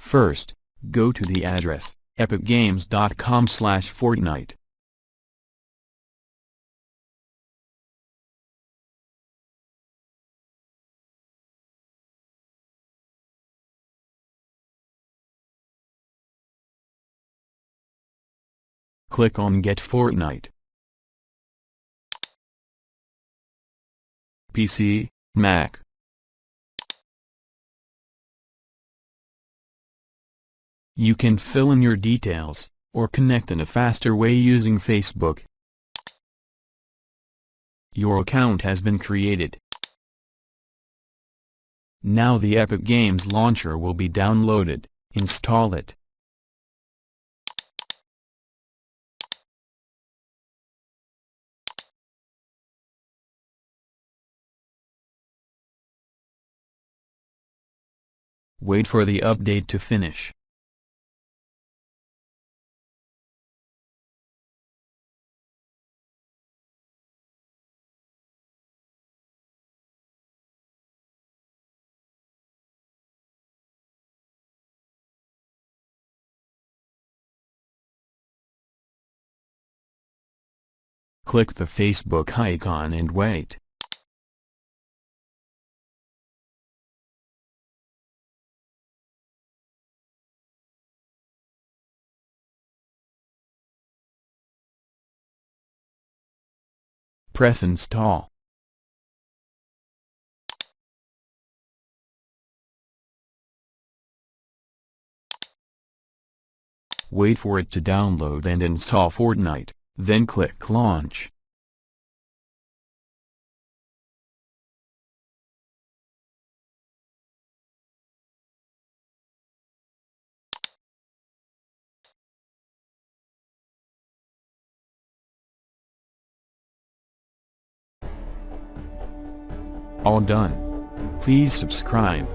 First, go to the address, epicgames.com/Fortnite. Click on Get Fortnite. PC, Mac. You can fill in your details, or connect in a faster way using Facebook. Your account has been created. Now the Epic Games launcher will be downloaded. Install it. Wait for the update to finish. Click the Facebook icon and wait. Press install. Wait for it to download and install Fortnite, then click launch. All done. Please subscribe.